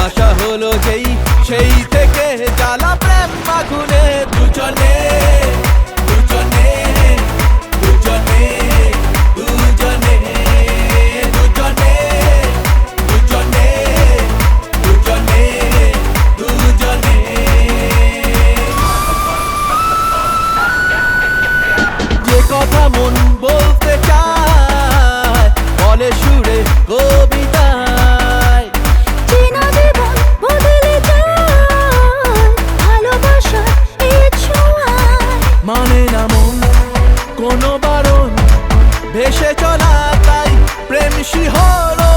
ভালোবাসা হলো যেই সেই থেকে জ্বালা প্রেম আগুনে দুজনে দুজনে দুজনে দুজনে দুজনে দুজনে দুজনে দুজনে যে কথা মন বলতে চায় বলে সুরে কবিতায় চেনা জীবন বদলে যায় ভালোবাসার এই ছোঁয়ায়। মানে না মন কোনো বারণ ভেসে চলা তাই প্রেম শিহরণ